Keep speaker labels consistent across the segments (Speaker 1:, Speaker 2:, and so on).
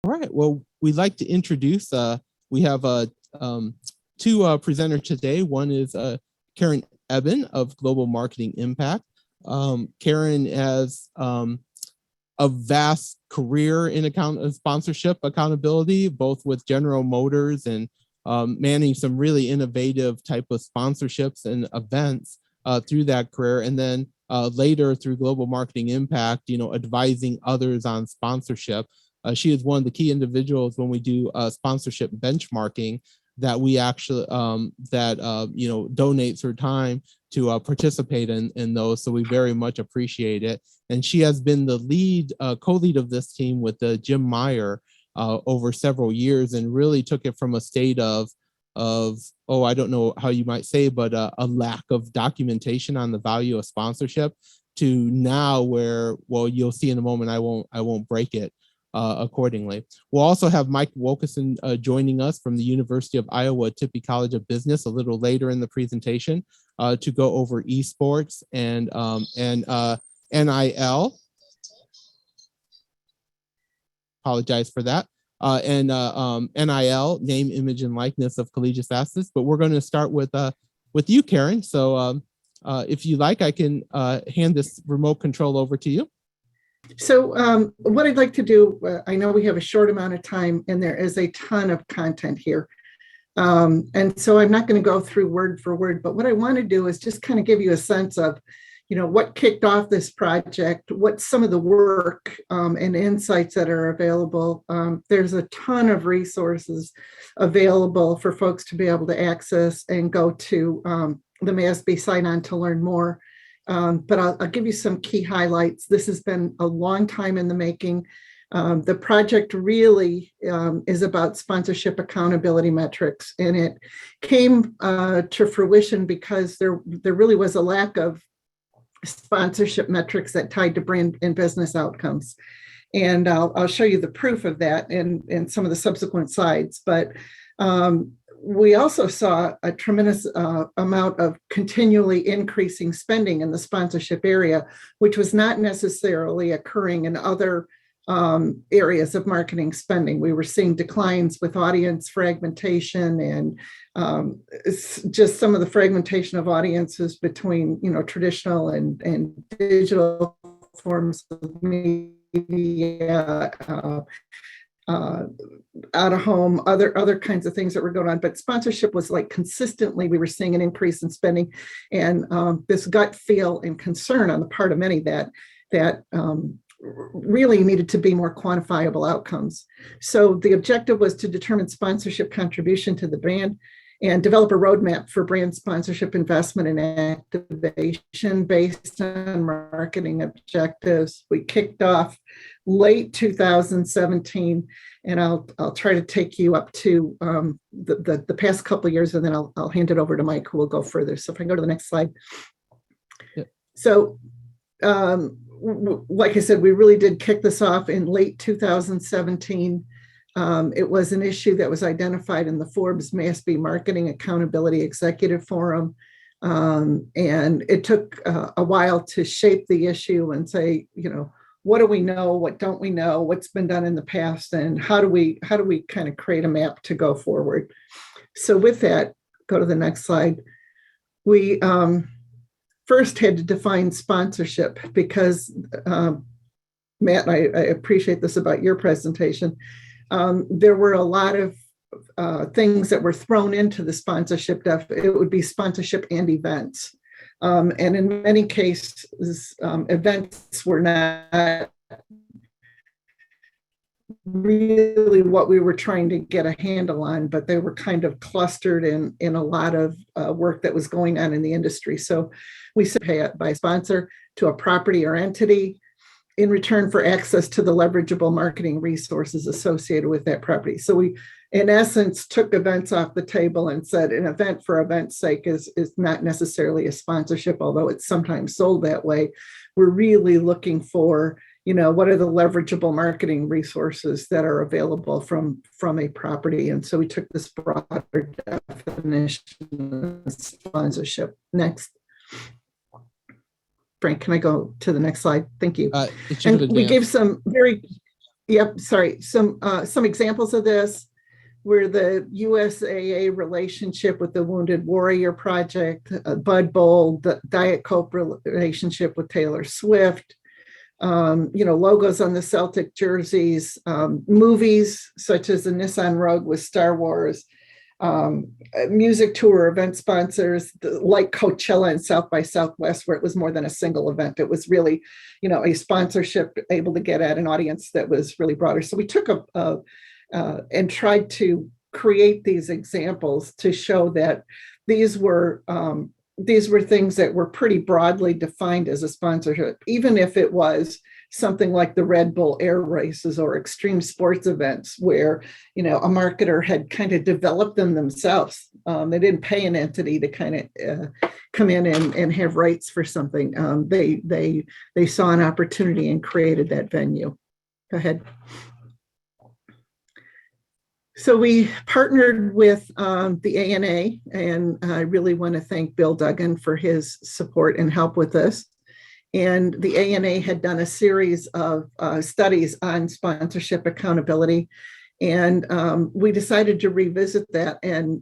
Speaker 1: All right. Well, we'd like to introduce, we have two presenters today. One is Karen Eben of Global Marketing Impact. Karen has a vast career in sponsorship accountability, both with General Motors and managing some really innovative type of sponsorships and events through that career. And then later through Global Marketing Impact, advising others on sponsorship. She is one of the key individuals when we do sponsorship benchmarking that we actually, donates her time to participate in those. So we very much appreciate it. And she has been the lead, co-lead of this team with Jim Meyer over several years, and really took it from a state of I don't know how you might say, but a lack of documentation on the value of sponsorship to now where, well, you'll see in a moment, I won't break it accordingly. We'll also have Mike Wilkeson joining us from the University of Iowa Tippie College of Business a little later in the presentation to go over eSports and NIL. Apologize for that. NIL, name, image, and likeness of collegiate athletes. But we're going to start with you, Karen. So if you like, I can hand this remote control over to you.
Speaker 2: So what I'd like to do, I know we have a short amount of time and there is a ton of content here. And so I'm not going to go through word for word, but what I want to do is just kind of give you a sense of, what kicked off this project, what some of the work and insights that are available. There's a ton of resources available for folks to be able to access and go to the MASB sign on to learn more. But I'll give you some key highlights. This has been a long time in the making. The project really is about sponsorship accountability metrics, and it came to fruition because there really was a lack of sponsorship metrics that tied to brand and business outcomes. And I'll show you the proof of that in some of the subsequent slides. But we also saw a tremendous amount of continually increasing spending in the sponsorship area, which was not necessarily occurring in other areas of marketing spending. We were seeing declines with audience fragmentation and just some of the fragmentation of audiences between, traditional and digital forms of media, out of home, other kinds of things that were going on. But sponsorship was like consistently, we were seeing an increase in spending, and this gut feel and concern on the part of many that really needed to be more quantifiable outcomes. So the objective was to determine sponsorship contribution to the brand and develop a roadmap for brand sponsorship investment and activation based on marketing objectives. We kicked off late 2017, and I'll try to take you up to the past couple of years, and then I'll hand it over to Mike, who will go further. So if I go to the next slide. Yeah. So like I said, we really did kick this off in late 2017. It was an issue that was identified in the Forbes MASB Marketing Accountability Executive Forum. And it took a while to shape the issue and say, what do we know? What don't we know? What's been done in the past? And how do we kind of create a map to go forward? So with that, go to the next slide. We first had to define sponsorship because, Matt, I appreciate this about your presentation. There were a lot of things that were thrown into the sponsorship. It would be sponsorship and events. And in many cases, events were not really what we were trying to get a handle on, but they were kind of clustered in a lot of work that was going on in the industry. So we pay it by sponsor to a property or entity in return for access to the leverageable marketing resources associated with that property. So we, in essence, took events off the table and said an event for event's sake is not necessarily a sponsorship, although it's sometimes sold that way. We're really looking for, what are the leverageable marketing resources that are available from a property? And so we took this broader definition of sponsorship. Next. Frank, can I go to the next slide? Thank you. And we gave some very Yep, sorry. Some examples of this were the USAA relationship with the Wounded Warrior Project, Bud Bowl, the Diet Coke relationship with Taylor Swift, logos on the Celtic jerseys, movies such as the Nissan Rogue with Star Wars, music tour event sponsors like Coachella and South by Southwest, where it was more than a single event. It was really, a sponsorship able to get at an audience that was really broader. So we took and tried to create these examples to show that these were things that were pretty broadly defined as a sponsorship, even if it was something like the Red Bull air races or extreme sports events where, a marketer had kind of developed them themselves. They didn't pay an entity to kind of come in and have rights for something. They saw an opportunity and created that venue. Go ahead. So we partnered with the ANA, and I really want to thank Bill Duggan for his support and help with this. And the ANA had done a series of studies on sponsorship accountability, and we decided to revisit that. And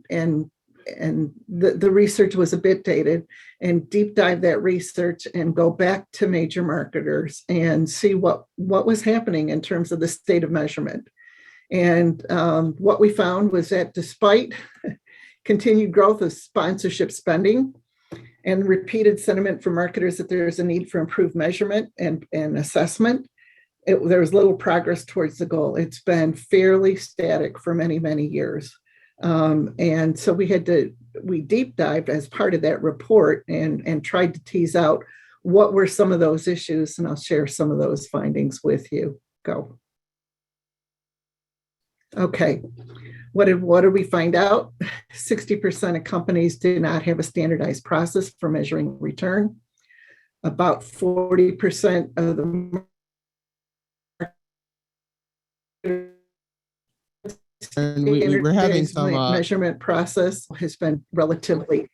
Speaker 2: the research was a bit dated, and deep dive that research and go back to major marketers and see what was happening in terms of the state of measurement. And what we found was that despite continued growth of sponsorship spending and repeated sentiment from marketers that there's a need for improved measurement and assessment, there was little progress towards the goal. It's been fairly static for many, many years. And so we deep dived as part of that report and tried to tease out what were some of those issues. And I'll share some of those findings with you. Go. Okay, what did we find out? 60% of companies do not have a standardized process for measuring return. About 40% of the
Speaker 1: and we're having some
Speaker 2: measurement process has been relatively,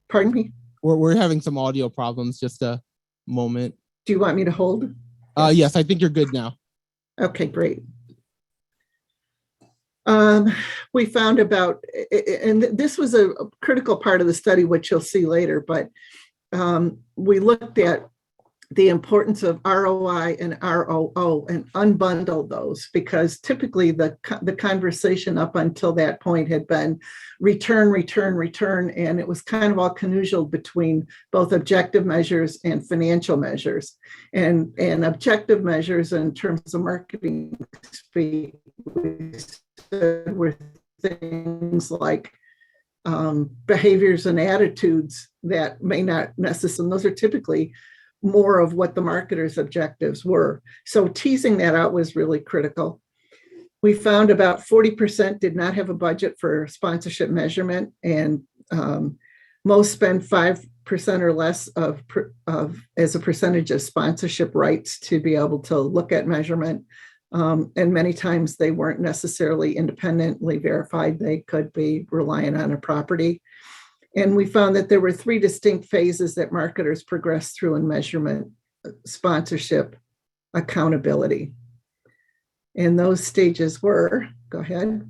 Speaker 2: pardon me?
Speaker 1: We're having some audio problems, just a moment.
Speaker 2: Do you want me to hold?
Speaker 1: Yes, I think you're good now.
Speaker 2: Okay, great. We found about, and this was a critical part of the study, which you'll see later, but we looked at the importance of ROI and ROO and unbundled those, because typically the conversation up until that point had been return, and it was kind of all connuged between both objective measures and financial measures. And objective measures in terms of marketing speak were things like behaviors and attitudes that may not necessarily, those are typically more of what the marketer's objectives were. So teasing that out was really critical. We found about 40% did not have a budget for sponsorship measurement, and most spend 5% or less of as a percentage of sponsorship rights to be able to look at measurement. And many times they weren't necessarily independently verified. They could be reliant on a property. And we found that there were 3 distinct phases that marketers progressed through in measurement: sponsorship, accountability. And those stages were, go ahead.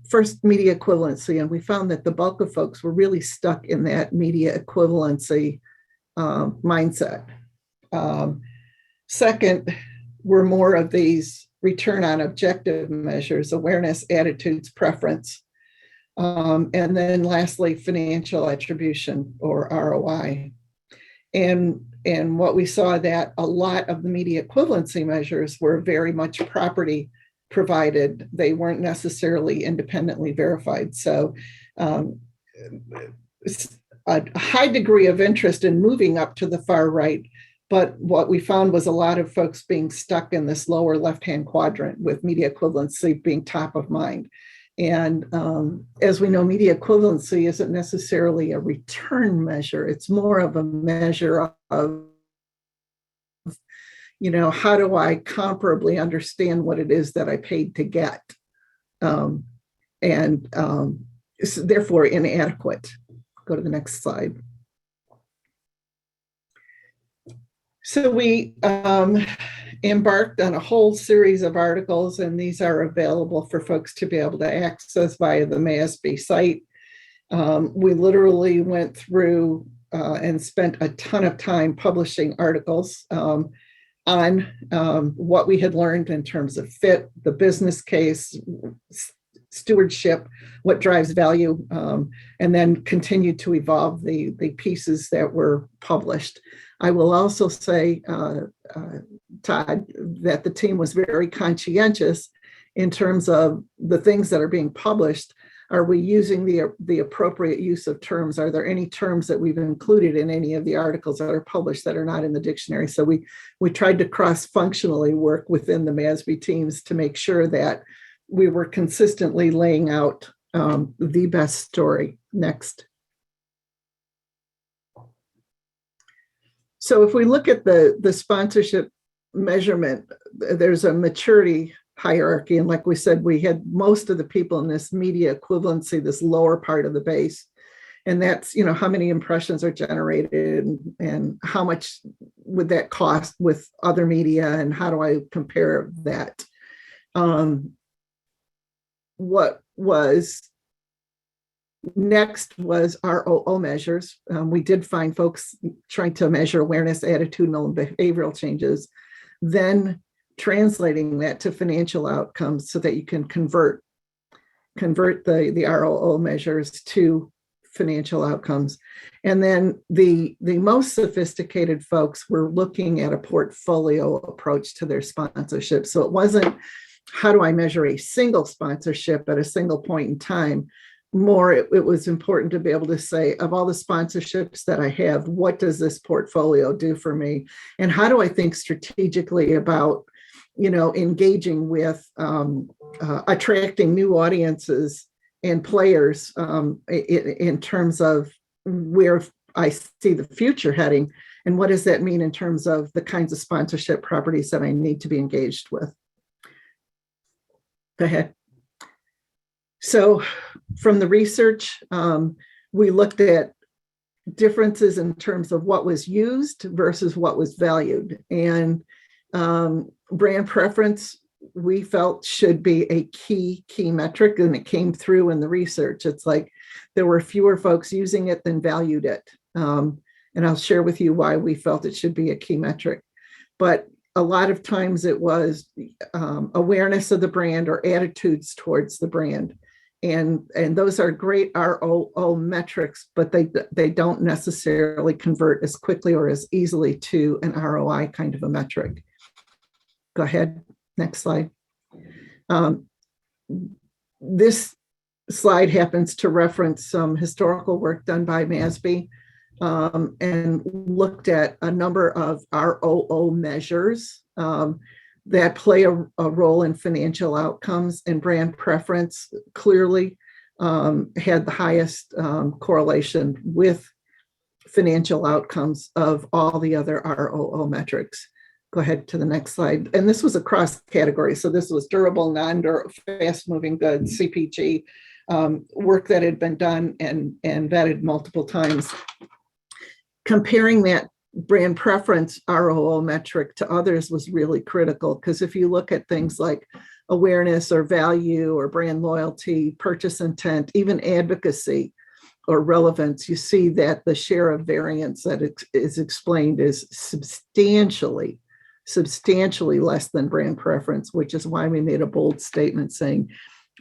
Speaker 2: First, media equivalency. And we found that the bulk of folks were really stuck in that media equivalency mindset. Second, were more of these return on objective measures: awareness, attitudes, preference. And then lastly, financial attribution, or ROI. And what we saw that a lot of the media equivalency measures were very much property provided. They weren't necessarily independently verified. So a high degree of interest in moving up to the far right. But what we found was a lot of folks being stuck in this lower left-hand quadrant, with media equivalency being top of mind. And as we know, media equivalency isn't necessarily a return measure. It's more of a measure of, how do I comparably understand what it is that I paid to get? And therefore inadequate. Go to the next slide. So we embarked on a whole series of articles, and these are available for folks to be able to access via the MASB site. We literally went through and spent a ton of time publishing articles on what we had learned in terms of fit, the business case, stewardship, what drives value, and then continue to evolve the pieces that were published. I will also say, Todd, that the team was very conscientious in terms of the things that are being published. Are we using the appropriate use of terms? Are there any terms that we've included in any of the articles that are published that are not in the dictionary? So we tried to cross-functionally work within the MASB teams to make sure that we were consistently laying out the best story. Next. So if we look at the sponsorship measurement, there's a maturity hierarchy. And like we said, we had most of the people in this media equivalency, this lower part of the base. And that's, how many impressions are generated and how much would that cost with other media and how do I compare that? What was next was ROO measures. We did find folks trying to measure awareness, attitudinal, and behavioral changes, then translating that to financial outcomes so that you can convert the ROO measures to financial outcomes. And then the most sophisticated folks were looking at a portfolio approach to their sponsorship. So it wasn't, how do I measure a single sponsorship at a single point in time? More, it was important to be able to say, of all the sponsorships that I have, what does this portfolio do for me? And how do I think strategically about, engaging with attracting new audiences and players in terms of where I see the future heading? And what does that mean in terms of the kinds of sponsorship properties that I need to be engaged with? Go ahead. So from the research, we looked at differences in terms of what was used versus what was valued. And brand preference, we felt, should be a key metric, and it came through in the research. It's like there were fewer folks using it than valued it. And I'll share with you why we felt it should be a key metric. But a lot of times it was awareness of the brand or attitudes towards the brand. And those are great ROO metrics, but they don't necessarily convert as quickly or as easily to an ROI kind of a metric. Go ahead, next slide. This slide happens to reference some historical work done by MASB and looked at a number of ROO measures that play a role in financial outcomes, and brand preference clearly had the highest correlation with financial outcomes of all the other ROO metrics. Go ahead to the next slide. And this was across categories. So this was durable, non-durable, fast-moving goods, CPG, work that had been done and vetted multiple times. Comparing that brand preference ROO metric to others was really critical, because if you look at things like awareness or value or brand loyalty, purchase intent, even advocacy or relevance, you see that the share of variance that is explained is substantially less than brand preference, which is why we made a bold statement saying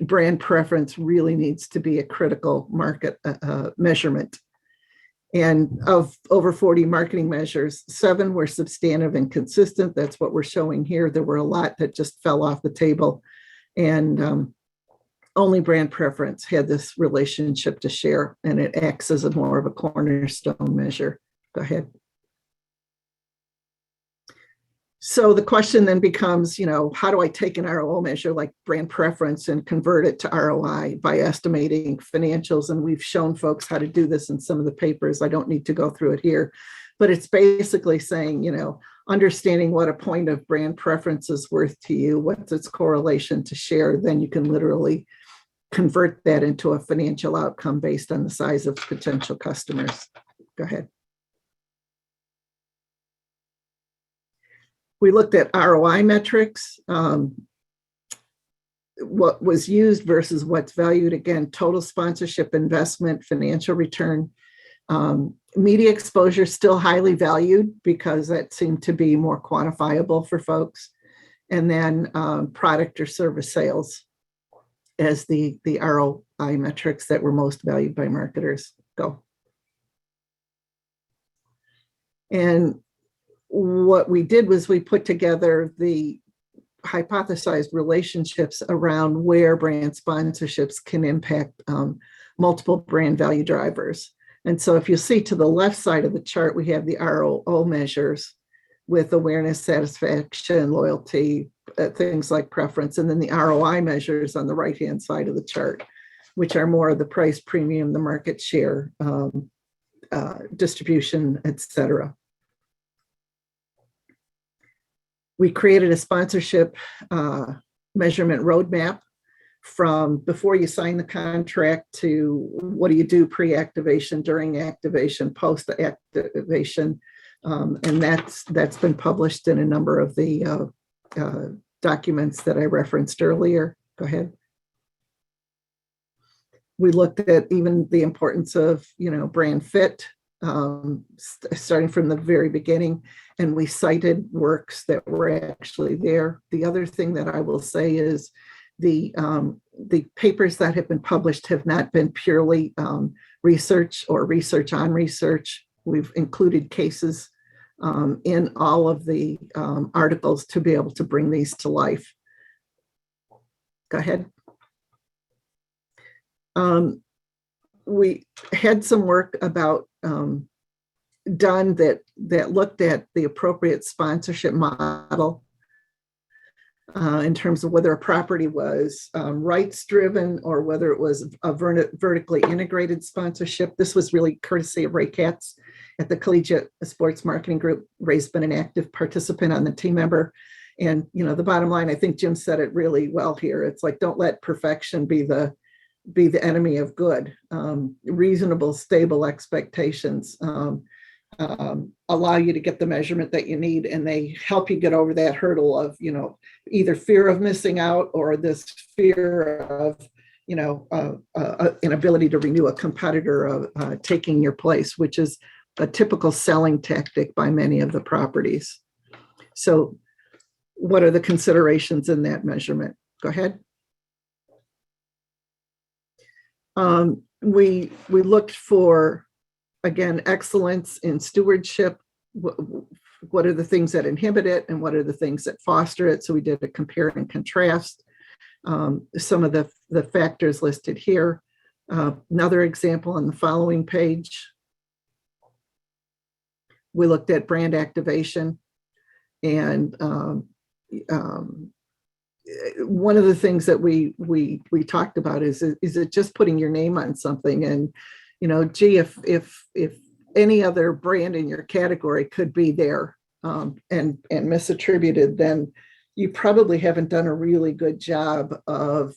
Speaker 2: brand preference really needs to be a critical market measurement. And of over 40 marketing measures, 7 were substantive and consistent. That's what we're showing here. There were a lot that just fell off the table. And only brand preference had this relationship to share, and it acts as a more of a cornerstone measure. Go ahead. So the question then becomes, how do I take an ROO measure like brand preference and convert it to ROI by estimating financials? And we've shown folks how to do this in some of the papers. I don't need to go through it here, but it's basically saying, understanding what a point of brand preference is worth to you, what's its correlation to share, then you can literally convert that into a financial outcome based on the size of potential customers. Go ahead. We looked at ROI metrics, what was used versus what's valued. Again, total sponsorship investment, financial return. Media exposure still highly valued because that seemed to be more quantifiable for folks. And then product or service sales as the ROI metrics that were most valued by marketers. Go. And what we did was we put together the hypothesized relationships around where brand sponsorships can impact multiple brand value drivers. And so if you see to the left side of the chart, we have the ROO measures with awareness, satisfaction, loyalty, things like preference, and then the ROI measures on the right-hand side of the chart, which are more of the price premium, the market share, distribution, et cetera. We created a sponsorship measurement roadmap from before you sign the contract to what do you do pre-activation, during activation, post-activation. And that's been published in a number of the documents that I referenced earlier. Go ahead. We looked at even the importance of, brand fit, starting from the very beginning, and we cited works that were actually there. The other thing that I will say is the papers that have been published have not been purely research or research on research. We've included cases in all of the articles to be able to bring these to life. Go ahead. We had some work about done that looked at the appropriate sponsorship model in terms of whether a property was rights driven or whether it was a vertically integrated sponsorship. This was really courtesy of Ray Katz at the Collegiate Sports Marketing Group. Ray's been an active participant on the team member. And, the bottom line, I think Jim said it really well here. It's like, don't let perfection be the enemy of good. Reasonable, stable expectations allow you to get the measurement that you need, and they help you get over that hurdle of, either fear of missing out or this fear of, inability to renew a competitor taking your place, which is a typical selling tactic by many of the properties. So what are the considerations in that measurement? Go ahead. We looked for, again, excellence in stewardship. What are the things that inhibit it and what are the things that foster it? So we did a compare and contrast. Some of the factors listed here. Another example on the following page. We looked at brand activation, and one of the things that we talked about is it just putting your name on something? And gee, if any other brand in your category could be there and misattributed, then you probably haven't done a really good job of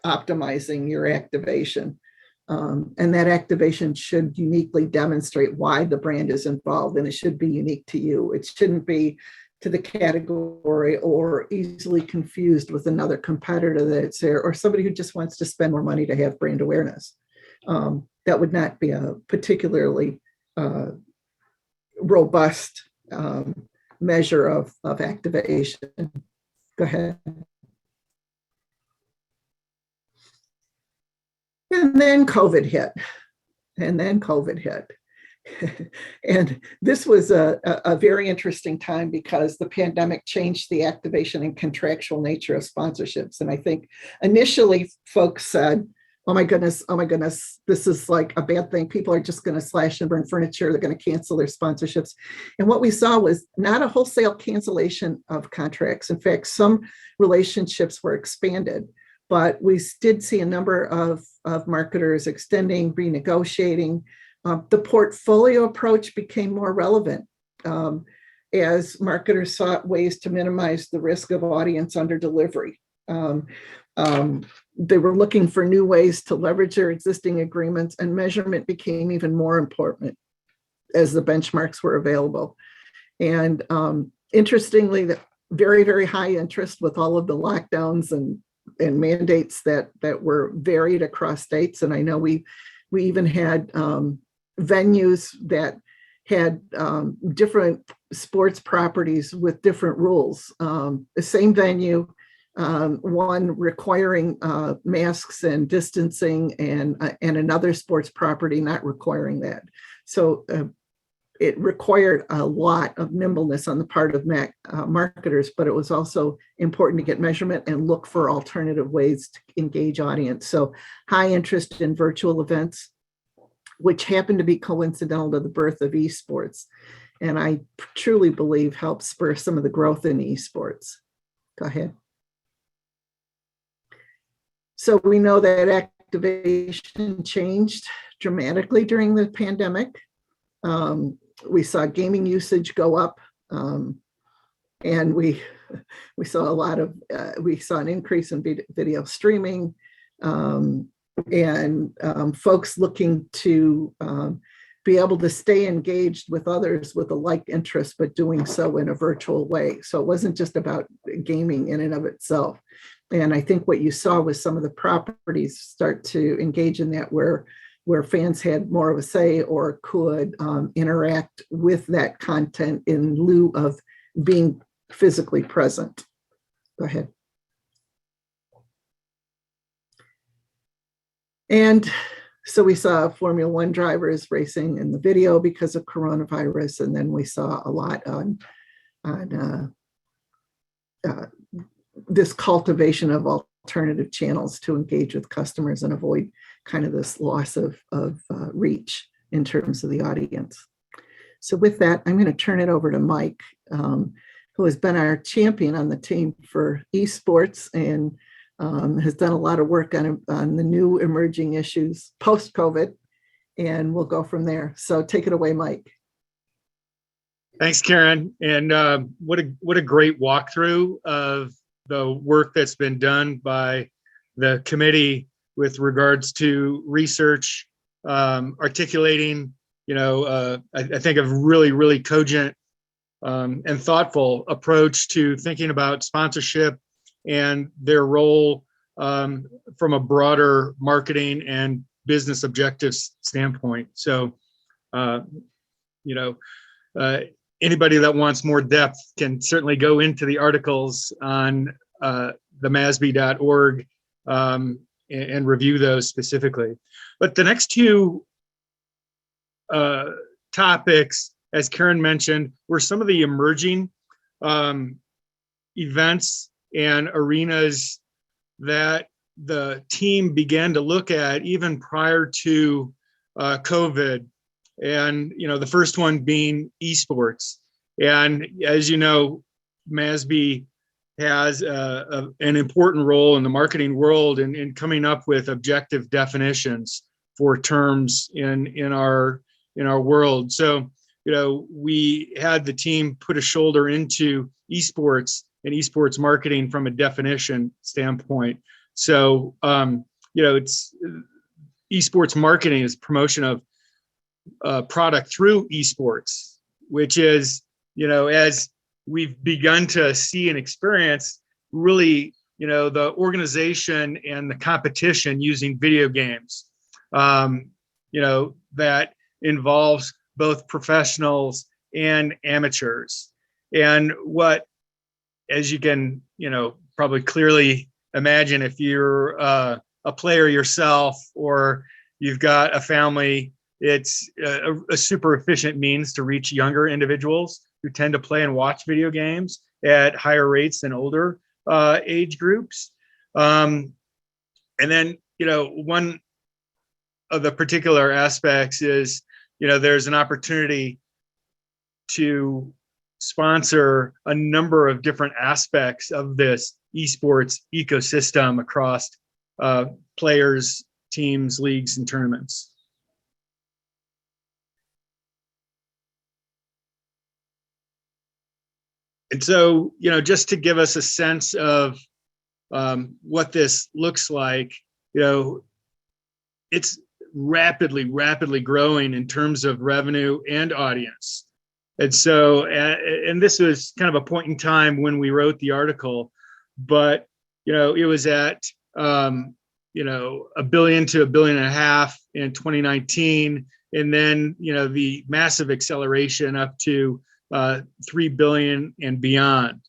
Speaker 2: optimizing your activation. And that activation should uniquely demonstrate why the brand is involved, and it should be unique to you. It shouldn't be to the category or easily confused with another competitor that's there, or somebody who just wants to spend more money to have brand awareness. That would not be a particularly robust measure of activation. Go ahead. And then COVID hit. And this was a very interesting time because the pandemic changed the activation and contractual nature of sponsorships. And I think initially folks said, oh my goodness, this is like a bad thing. People are just going to slash and burn furniture. They're going to cancel their sponsorships. And what we saw was not a wholesale cancellation of contracts. In fact, some relationships were expanded, but we did see a number of marketers extending, renegotiating. The portfolio approach became more relevant as marketers sought ways to minimize the risk of audience under delivery. They were looking for new ways to leverage their existing agreements, and measurement became even more important as the benchmarks were available. And Interestingly, the very, very high interest with all of the lockdowns and mandates that were varied across states. And I know we even had venues that had different sports properties with different rules. The same venue, one requiring masks and distancing, and another sports property not requiring that. So it required a lot of nimbleness on the part of marketers, but it was also important to get measurement and look for alternative ways to engage audience. So high interest in virtual events, which happened to be coincidental to the birth of eSports. And I truly believe helped spur some of the growth in eSports. Go ahead. So we know that activation changed dramatically during the pandemic. We saw gaming usage go up, and we saw a lot of we saw an increase in video streaming, and folks looking to be able to stay engaged with others with a like interest, but doing so in a virtual way. So it wasn't just about gaming in and of itself. And I think what you saw was some of the properties start to engage in that, where fans had more of a say or could interact with that content in lieu of being physically present. Go ahead. And so we saw Formula One drivers racing in the video because of coronavirus, and then we saw a lot on this cultivation of alternative channels to engage with customers and avoid kind of this loss of reach in terms of the audience. So with that, I'm going to turn it over to Mike, who has been our champion on the team for eSports and has done a lot of work on the new emerging issues post-COVID, and we'll go from there. So take it away, Mike.
Speaker 3: Thanks, Karen. And what a great walkthrough of the work that's been done by the committee with regards to research, articulating, I think a really, really cogent and thoughtful approach to thinking about sponsorship and their role from a broader marketing and business objectives standpoint. So, anybody that wants more depth can certainly go into the articles on the MASB.org and review those specifically. But the next two topics, as Karen mentioned, were some of the emerging events and arenas that the team began to look at even prior to COVID. And, the first one being eSports. And as you know, MASB has an important role in the marketing world in coming up with objective definitions for terms in our world. So, we had the team put a shoulder into eSports and eSports marketing from a definition standpoint. So, it's eSports marketing is promotion of product through eSports, which is, as we've begun to see and experience, really, the organization and the competition using video games, that involves both professionals and amateurs. And what, as you can, probably clearly imagine, if you're a player yourself or you've got a family, it's a super efficient means to reach younger individuals who tend to play and watch video games at higher rates than older age groups. And then, one of the particular aspects is, there's an opportunity to sponsor a number of different aspects of this eSports ecosystem across players, teams, leagues, and tournaments. And so, just to give us a sense of what this looks like, it's rapidly growing in terms of revenue and audience. And so, and this was kind of a point in time when we wrote the article, but, it was at, $1 billion to $1.5 billion in 2019. And then, the massive acceleration up to 3 billion and beyond.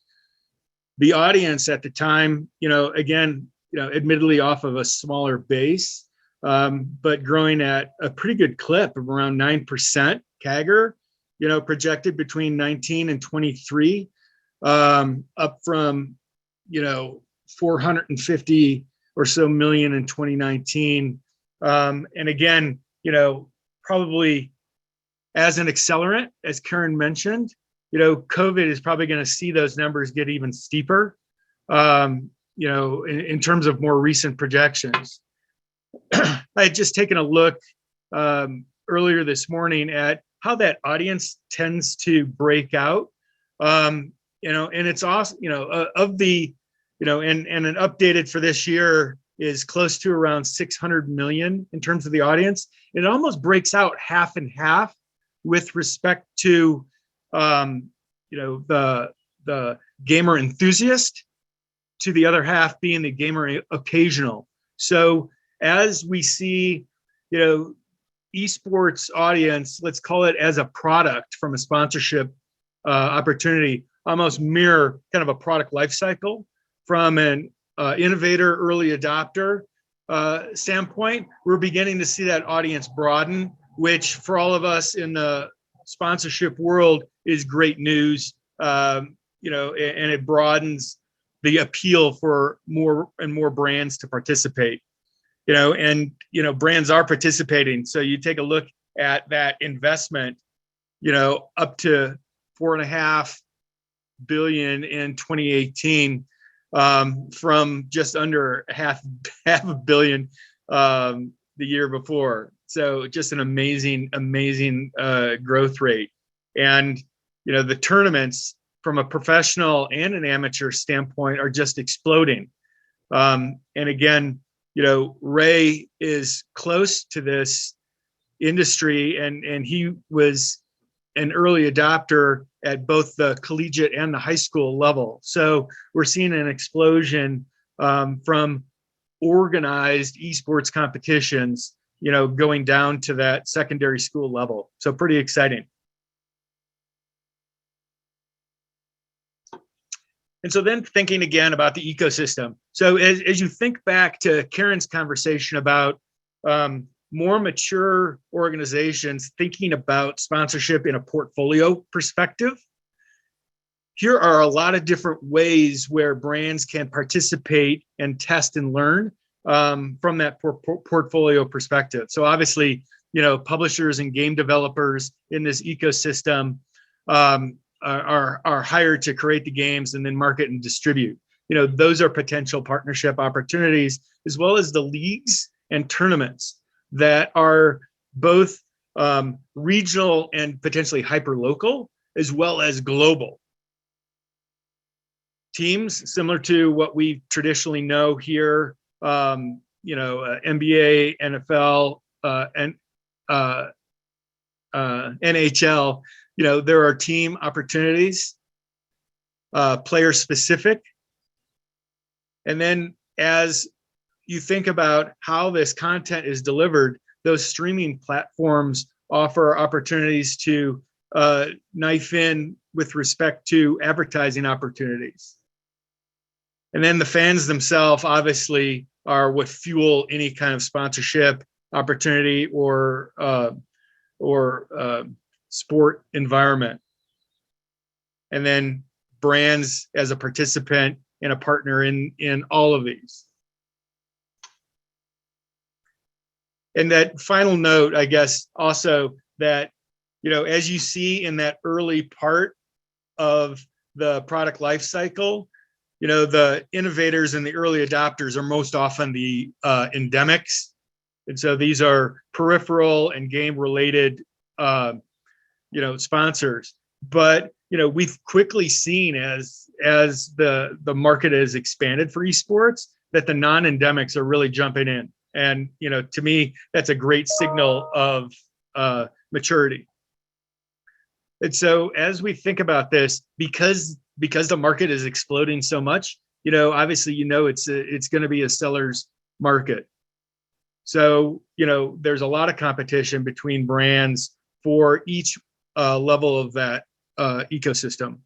Speaker 3: The audience at the time, again, admittedly off of a smaller base, but growing at a pretty good clip of around 9% CAGR, projected between 19 and 23, up from, 450 or so million in 2019. And again, probably as an accelerant, as Karen mentioned, COVID is probably going to see those numbers get even steeper, in terms of more recent projections. I had just taken a look earlier this morning at how that audience tends to break out. And it's awesome, of the, and an updated for this year is close to around 600 million in terms of the audience. It almost breaks out half and half with respect to, the gamer enthusiast, to the other half being the gamer occasional. So as we see, esports audience, let's call it as a product from a sponsorship opportunity, almost mirror kind of a product life cycle from an innovator, early adopter standpoint. We're beginning to see that audience broaden, which for all of us in the sponsorship world is great news. And it broadens the appeal for more and more brands to participate. Brands are participating. So you take a look at that investment, up to 4.5 billion in 2018, from just under half a billion the year before. So just an amazing growth rate. And the tournaments from a professional and an amateur standpoint are just exploding. And again, Ray is close to this industry, and he was an early adopter at both the collegiate and the high school level. So we're seeing an explosion from organized esports competitions, going down to that secondary school level. So pretty exciting. And so then thinking again about the ecosystem. So as you think back to Karen's conversation about more mature organizations thinking about sponsorship in a portfolio perspective, here are a lot of different ways where brands can participate and test and learn from that portfolio perspective. So obviously, publishers and game developers in this ecosystem are hired to create the games and then market and distribute. Those are potential partnership opportunities, as well as the leagues and tournaments that are both regional and potentially hyper-local, as well as global. Teams similar to what we traditionally know here, NBA, NFL, and NHL. There are team opportunities, player specific. And then as you think about how this content is delivered, those streaming platforms offer opportunities to knife in with respect to advertising opportunities. And then the fans themselves obviously are what fuel any kind of sponsorship opportunity or sport environment. And then brands as a participant and a partner in all of these. And that final note, I guess, also that, as you see in that early part of the product life cycle, the innovators and the early adopters are most often the endemics. And so these are peripheral and game related sponsors. But we've quickly seen as the market has expanded for esports that the non-endemics are really jumping in. And to me, that's a great signal of maturity. And so as we think about this, because the market is exploding so much, obviously, it's going to be a seller's market. So, there's a lot of competition between brands for each level of that ecosystem.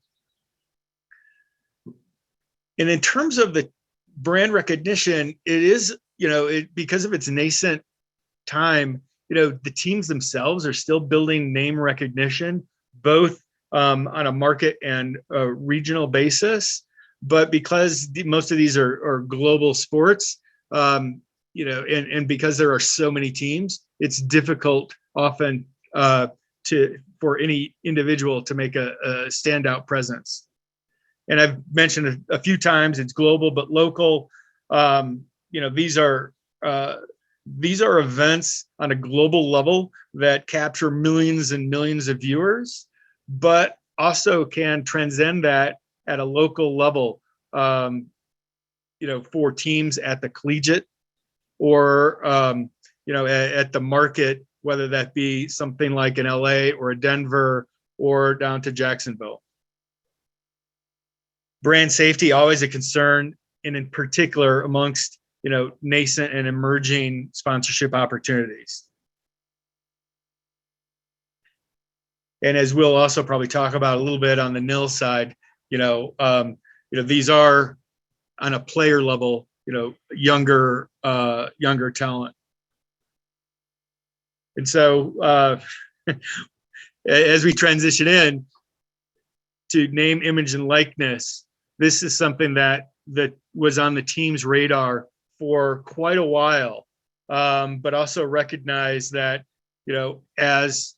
Speaker 3: And in terms of the brand recognition, it is, because of its nascent time, the teams themselves are still building name recognition, both on a market and a regional basis. But because most of these are global sports, and because there are so many teams, it's difficult often for any individual to make a standout presence. And I've mentioned a few times it's global but local. These are events on a global level that capture millions and millions of viewers, but also can transcend that at a local level, for teams at the collegiate or, at the market, whether that be something like an LA or a Denver or down to Jacksonville. Brand safety, always a concern, and in particular amongst nascent and emerging sponsorship opportunities. And as we'll also probably talk about a little bit on the nil side, these are on a player level, younger talent. And so as we transition in to name, image, and likeness, this is something that was on the team's radar for quite a while, but also recognize that, as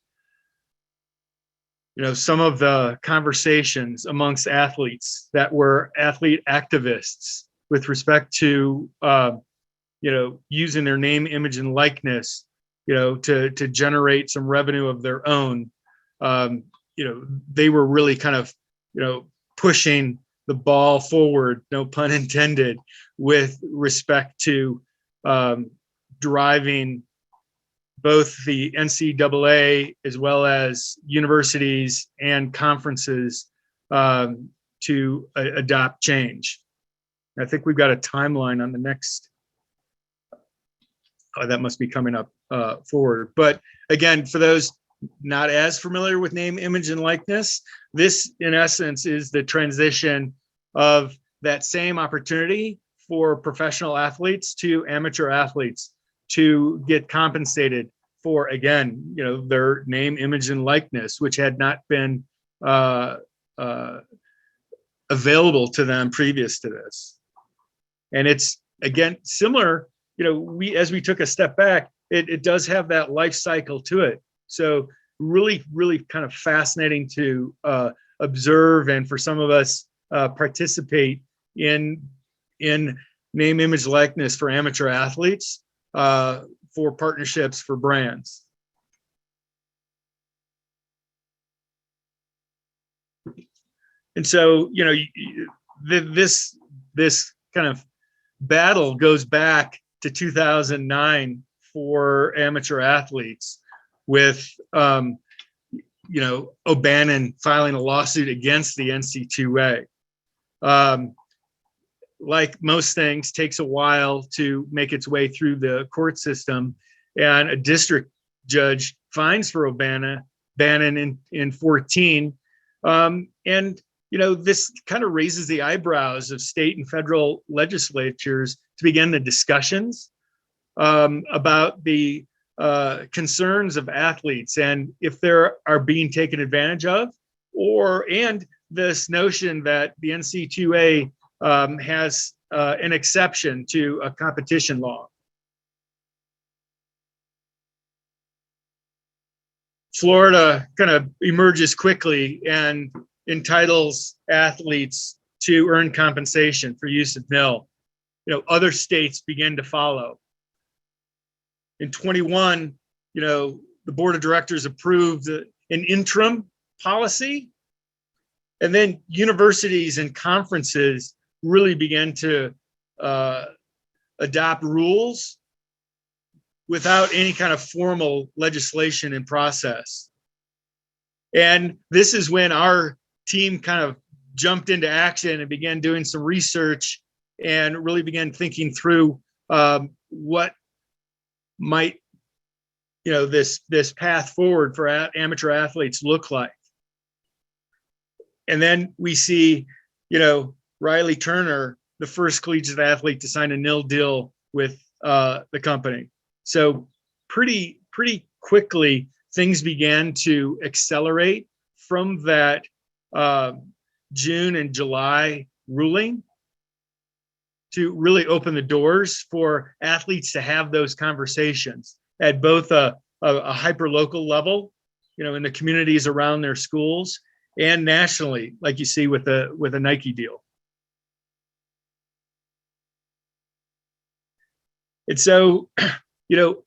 Speaker 3: some of the conversations amongst athletes that were athlete activists with respect to, using their name, image, and likeness, to generate some revenue of their own, they were really kind of, pushing the ball forward, no pun intended, with respect to driving both the NCAA as well as universities and conferences to adopt change. I think we've got a timeline on the next. Oh, that must be coming up forward. But again, for those not as familiar with name, image, and likeness, this in essence is the transition of that same opportunity for professional athletes to amateur athletes to get compensated for, again, their name, image, and likeness, which had not been available to them previous to this. And it's, again, similar, as we took a step back, it does have that life cycle to it. So really, really kind of fascinating to observe, and for some of us participate in name, image, likeness for amateur athletes, for partnerships for brands. And so, this kind of battle goes back to 2009 for amateur athletes, with O'Bannon filing a lawsuit against the NC2A. Like most things, takes a while to make its way through the court system, and a district judge fines for O'Bannon in 14. And this kind of raises the eyebrows of state and federal legislatures to begin the discussions about the concerns of athletes, and if they are being taken advantage of, and this notion that the NC2A has an exception to a competition law. Florida kind of emerges quickly and entitles athletes to earn compensation for use of nil. Other states begin to follow. In 21, the board of directors approved an interim policy, and then universities and conferences really began to adopt rules without any kind of formal legislation in process. And this is when our team kind of jumped into action and began doing some research and really began thinking through what might, this path forward for amateur athletes look like. And then we see, Riley Turner, the first collegiate athlete to sign a nil deal with the company. So pretty quickly, things began to accelerate from that June and July ruling to really open the doors for athletes to have those conversations at both a hyper-local level, in the communities around their schools, and nationally, like you see with a Nike deal. And so,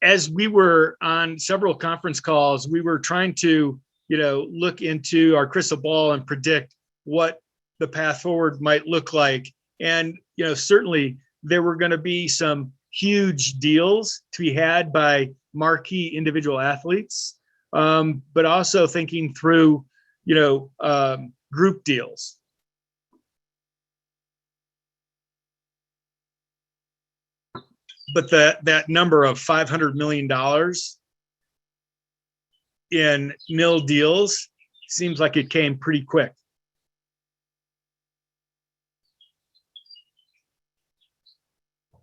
Speaker 3: as we were on several conference calls, we were trying to, look into our crystal ball and predict what the path forward might look like. And, certainly there were going to be some huge deals to be had by marquee individual athletes, but also thinking through, group deals. But that number of $500 million in nil deals seems like it came pretty quick.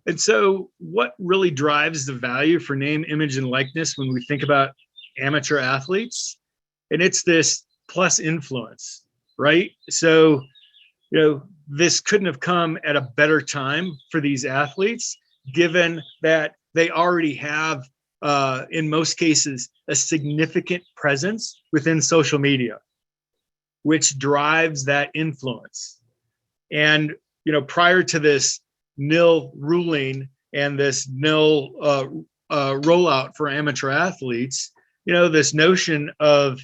Speaker 3: And so what really drives the value for name, image, and likeness when we think about amateur athletes? And it's this plus influence, right? So, this couldn't have come at a better time for these athletes, given that they already have, in most cases, a significant presence within social media, which drives that influence. And, prior to this nil ruling and this nil rollout for amateur athletes, this notion of,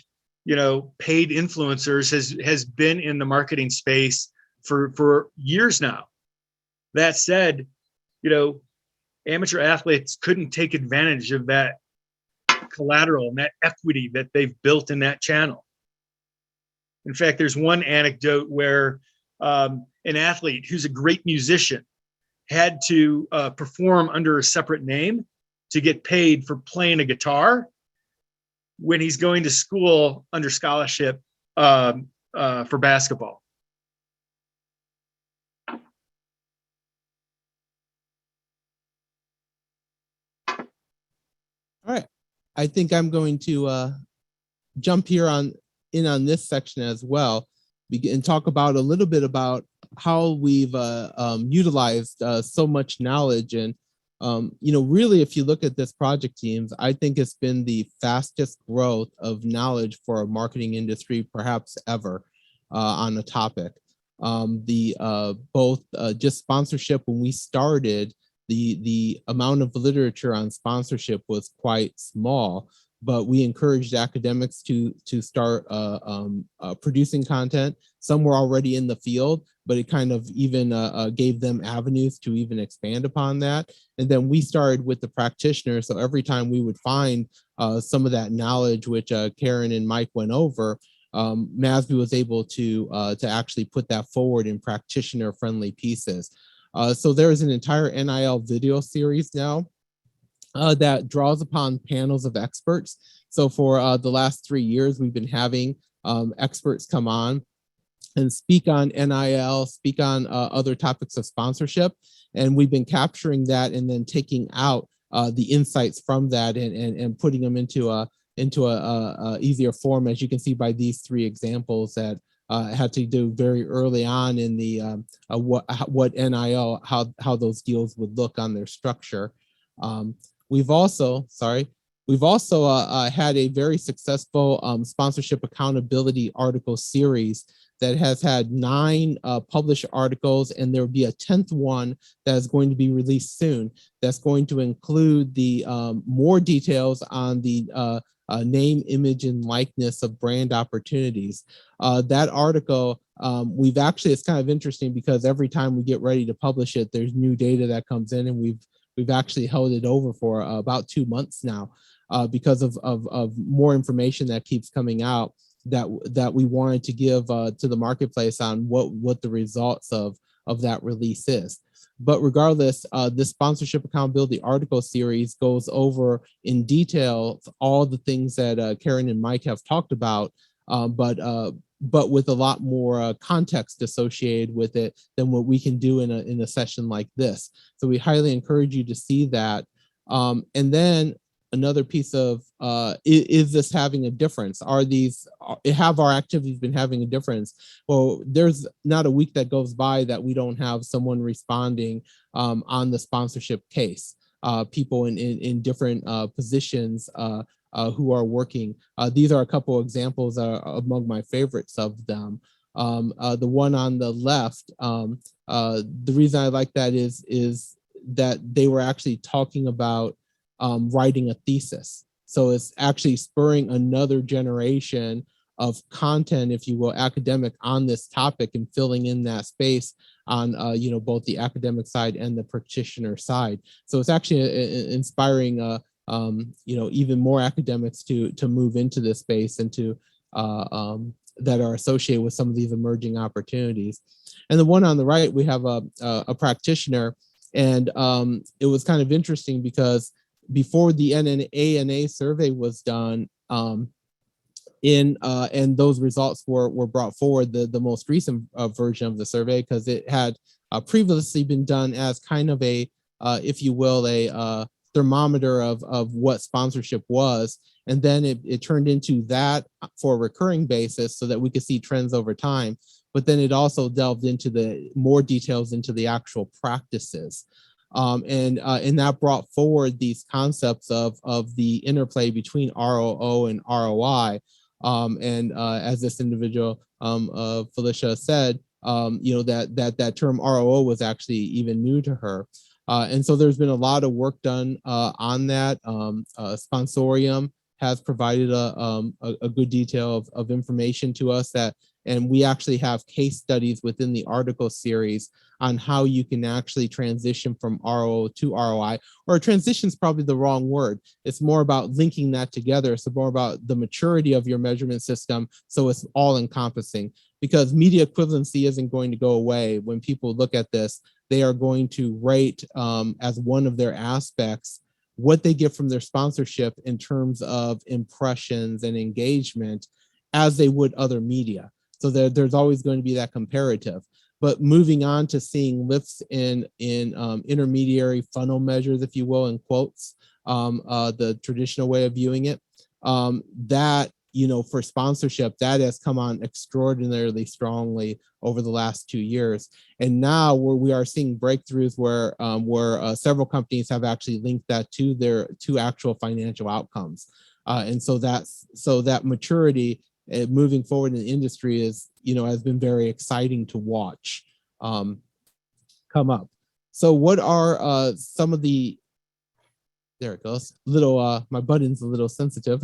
Speaker 3: paid influencers has been in the marketing space for years now. That said, amateur athletes couldn't take advantage of that collateral and that equity that they've built in that channel. In fact, there's one anecdote where an athlete who's a great musician had to perform under a separate name to get paid for playing a guitar when he's going to school under scholarship for basketball.
Speaker 1: All right. I think I'm going to jump here on this section as well, and talk about a little bit about how we've utilized so much knowledge. And, really, if you look at this project teams, I think it's been the fastest growth of knowledge for a marketing industry, perhaps ever, on a topic. Both just sponsorship, when we started, the amount of literature on sponsorship was quite small, but we encouraged academics to start producing content. Some were already in the field, but it kind of even gave them avenues to even expand upon that. And then we started with the practitioners. So every time we would find some of that knowledge, which Karen and Mike went over, MASB was able to actually put that forward in practitioner-friendly pieces. So there's an entire NIL video series now that draws upon panels of experts. So for the last 3 years, we've been having experts come on and speak on NIL, speak on other topics of sponsorship. And we've been capturing that and then taking out the insights from that and putting them into a easier form, as you can see by these 3 examples that had to do very early on in the what NIL, how those deals would look on their structure. We've also had a very successful sponsorship accountability article series that has had 9 published articles, and there will be a 10th one that is going to be released soon. That's going to include the more details on the name, image, and likeness of brand opportunities. That article, it's kind of interesting because every time we get ready to publish it, there's new data that comes in, and we've actually held it over for about 2 months now because of more information that keeps coming out. that we wanted to give to the marketplace on what the results of that release is. But regardless, this sponsorship accountability article series goes over in detail all the things that Karen and Mike have talked about, but with a lot more context associated with it than what we can do in a session like this. So we highly encourage you to see that. And then another piece of is this having a difference? Have our activities been having a difference? Well, there's not a week that goes by that we don't have someone responding on the sponsorship case. People in different positions who are working. These are a couple examples among my favorites of them. The one on the left, the reason I like that is that they were actually talking about writing a thesis. So it's actually spurring another generation of content, if you will, academic on this topic and filling in that space on both the academic side and the practitioner side. So it's actually inspiring even more academics to move into this space and to that are associated with some of these emerging opportunities. And the one on the right, we have a practitioner, and it was kind of interesting because before the ANA survey was done, and those results were brought forward, the most recent version of the survey, because it had previously been done as kind of a, if you will, a thermometer of what sponsorship was. And then it turned into that for a recurring basis so that we could see trends over time. But then it also delved into the more details into the actual practices. And that brought forward these concepts of the interplay between ROO and ROI. As this individual, Felicia said, that term ROO was actually even new to her. And so there's been a lot of work done on that. Sponsorium has provided a good detail of information to us and we actually have case studies within the article series on how you can actually transition from ROO to ROI, or transition is probably the wrong word. It's more about linking that together. It's more about the maturity of your measurement system, so it's all encompassing, because media equivalency isn't going to go away. When people look at this, they are going to rate as one of their aspects what they get from their sponsorship in terms of impressions and engagement as they would other media. So there's always going to be that comparative. But moving on to seeing lifts in intermediary funnel measures, if you will, in quotes, the traditional way of viewing it, that, for sponsorship, that has come on extraordinarily strongly over the last 2 years. And now we are seeing breakthroughs where several companies have actually linked that to actual financial outcomes. And so that maturity moving forward in the industry is, has been very exciting to watch come up. So what are some of the, there it goes, my button's a little sensitive.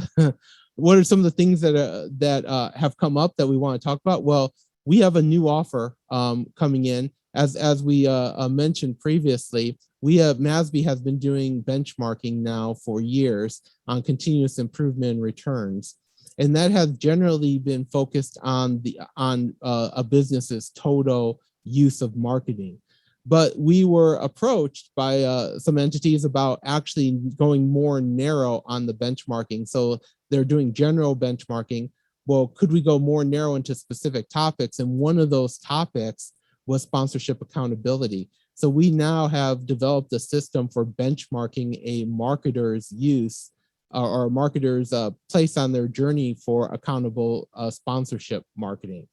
Speaker 1: What are some of the things that have come up that we want to talk about? Well, we have a new offer coming in. As we mentioned previously, MASB has been doing benchmarking now for years on continuous improvement returns. And that has generally been focused on a business's total use of marketing. But we were approached by some entities about actually going more narrow on the benchmarking. So they're doing general benchmarking. Well, could we go more narrow into specific topics? And one of those topics was sponsorship accountability. So we now have developed a system for benchmarking a marketer's use or a marketer's place on their journey for accountable sponsorship marketing.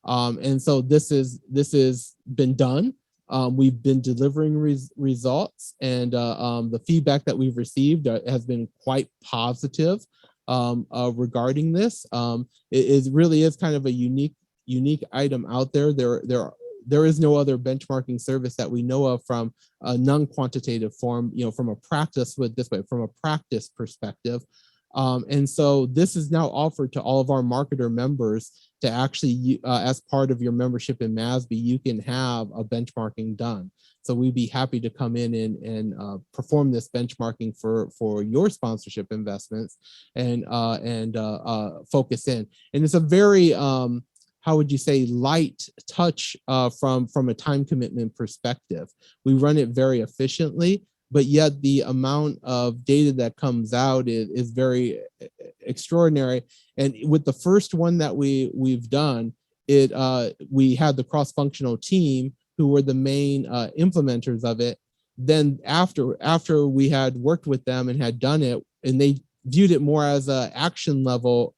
Speaker 1: And so this has been done. We've been delivering results, and the feedback that we've received has been quite positive regarding this. It really is kind of a unique item out there. There is no other benchmarking service that we know of from a non-quantitative form, from a practice from a practice perspective. And so this is now offered to all of our marketer members to actually, as part of your membership in MASB, you can have a benchmarking done. So we'd be happy to come in and perform this benchmarking for your sponsorship investments and focus in. And it's a very how would you say, light touch from a time commitment perspective. We run it very efficiently, but yet the amount of data that comes out is very extraordinary. And with the first one that we've done, we had the cross-functional team who were the main implementers of it. Then after we had worked with them and had done it, and they viewed it more as a action level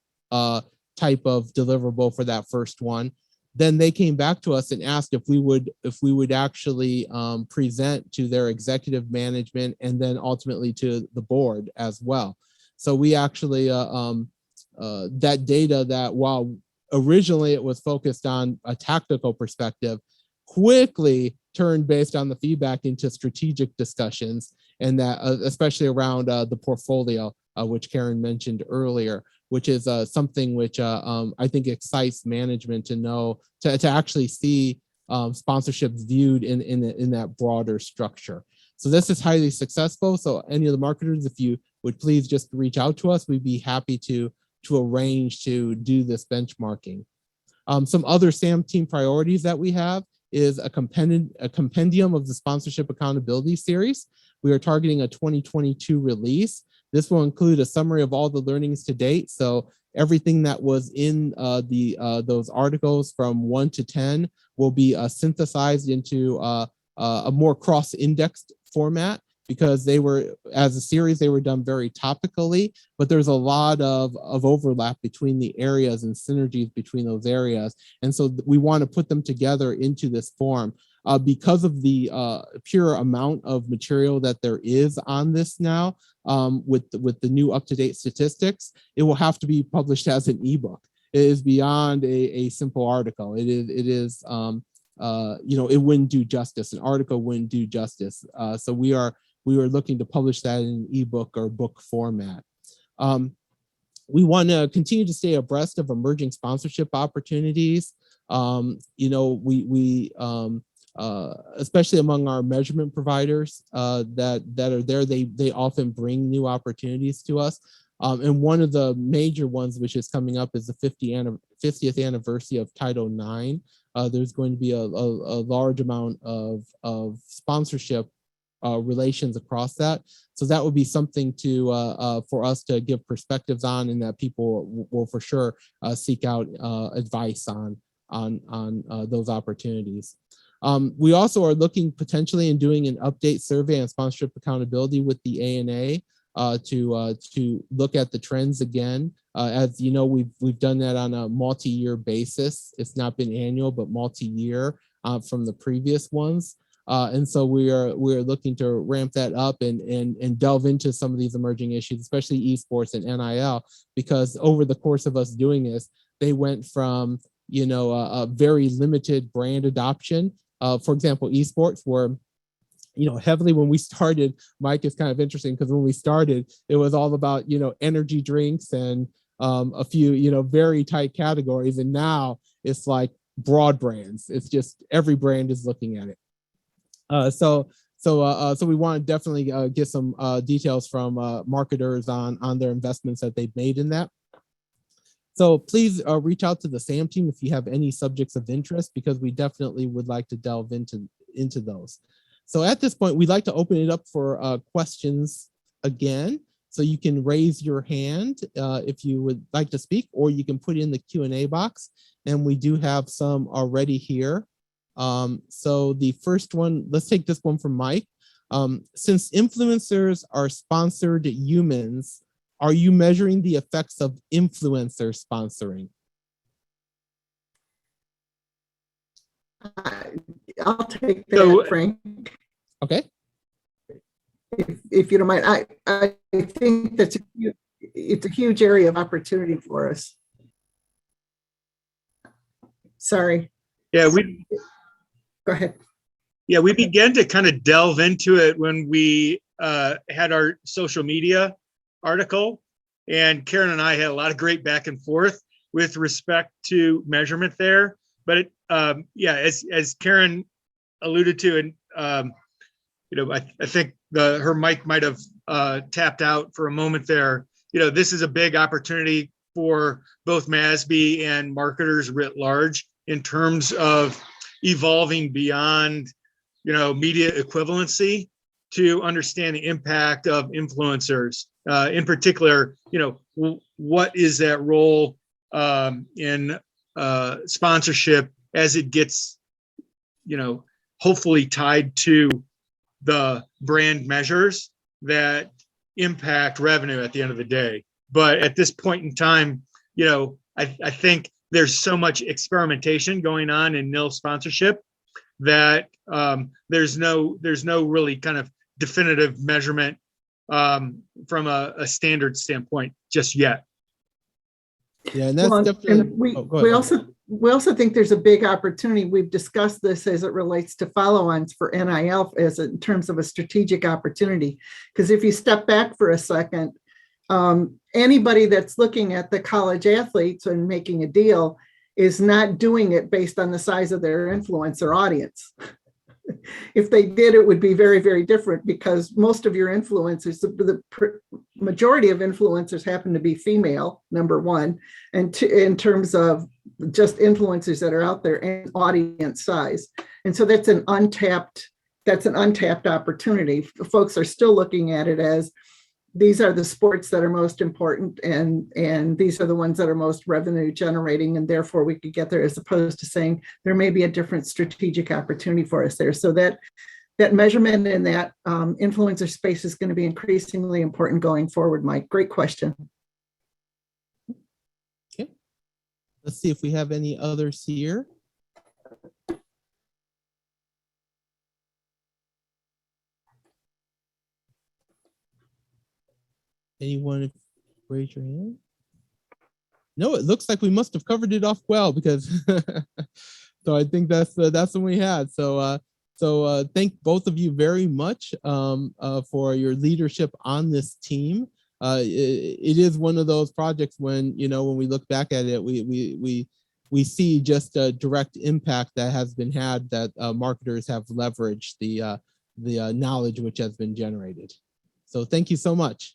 Speaker 1: type of deliverable for that first one, then they came back to us and asked if we would actually present to their executive management and then ultimately to the board as well. So we actually that data that, while originally it was focused on a tactical perspective, quickly turned, based on the feedback, into strategic discussions, and that especially around the portfolio, which Karen mentioned earlier, which is something which I think excites management to know, to actually see sponsorships viewed in that broader structure. So this is highly successful. So any of the marketers, if you would please just reach out to us, we'd be happy to arrange to do this benchmarking. Some other SAM team priorities that we have is a compendium of the sponsorship accountability series. We are targeting a 2022 release. This will include a summary of all the learnings to date. So everything that was in those articles from 1 to 10 will be synthesized into a more cross-indexed format, because they were, as a series, they were done very topically, but there's a lot of overlap between the areas and synergies between those areas. And so we want to put them together into this form. Because of the pure amount of material that there is on this now, with the new up-to-date statistics, it will have to be published as an ebook. It is beyond a simple article. It is it wouldn't do justice. An article wouldn't do justice. So we are looking to publish that in an ebook or book format. We want to continue to stay abreast of emerging sponsorship opportunities. Especially among our measurement providers that are there, they often bring new opportunities to us. And one of the major ones which is coming up is the 50th anniversary of Title IX. There's going to be a large amount of sponsorship relations across that. So that would be something to for us to give perspectives on, and that people will for sure seek out advice on those opportunities. We also are looking potentially in doing an update survey on sponsorship accountability with the ANA to look at the trends again. As you know, we've done that on a multi-year basis. It's not been annual, but multi-year from the previous ones. And so we are looking to ramp that up and delve into some of these emerging issues, especially eSports and NIL, because over the course of us doing this, they went from a very limited brand adoption. For example, eSports were, heavily when we started. Mike, is kind of interesting because when we started, it was all about, energy drinks and a few, very tight categories. And now it's like broad brands. It's just every brand is looking at it. So we want to definitely get some details from marketers on their investments that they've made in that. So please reach out to the SAM team if you have any subjects of interest, because we definitely would like to delve into those. So at this point, we'd like to open it up for questions again. So you can raise your hand if you would like to speak, or you can put in the Q&A box. And we do have some already here. So the first one, let's take this one from Mike. Since influencers are sponsored humans, are you measuring the effects of influencer sponsoring?
Speaker 2: I'll take that, Frank.
Speaker 1: Okay.
Speaker 2: If you don't mind, I think it's a huge area of opportunity for us. Sorry.
Speaker 3: Yeah,
Speaker 2: Go ahead.
Speaker 3: Yeah, we began to kind of delve into it when we had our social media article, and Karen and I had a lot of great back and forth with respect to measurement there. But as Karen alluded to, and I think her mic might have tapped out for a moment there. This is a big opportunity for both MASB and marketers writ large in terms of evolving beyond, media equivalency to understand the impact of influencers. In particular, what is that role in sponsorship as it gets, hopefully tied to the brand measures that impact revenue at the end of the day. But at this point in time, I think there's so much experimentation going on in nil sponsorship that there's no really kind of definitive measurement from a standard standpoint just yet.
Speaker 1: Yeah, and that's
Speaker 2: Well,
Speaker 1: definitely.
Speaker 2: and we
Speaker 1: ahead.
Speaker 2: we also think there's a big opportunity. We've discussed this as it relates to follow-ons for NIL as in terms of a strategic opportunity. Because if you step back for a second, anybody that's looking at the college athletes and making a deal is not doing it based on the size of their influencer audience. If they did, it would be very, very different, because most of your influencers, the majority of influencers happen to be female, number one, and two, in terms of just influencers that are out there and audience size. And so that's an untapped opportunity. Folks are still looking at it as these are the sports that are most important, and these are the ones that are most revenue generating, and therefore we could get there, as opposed to saying there may be a different strategic opportunity for us there. So that measurement in that influencer space is going to be increasingly important going forward. Mike, great question.
Speaker 1: Okay, let's see if we have any others here. Anyone raise your hand? No, it looks like we must have covered it off well, because so I think that's what we had. So thank both of you very much for your leadership on this team. It is one of those projects when we look back at it, we see just a direct impact that has been had, that marketers have leveraged the knowledge which has been generated. So thank you so much.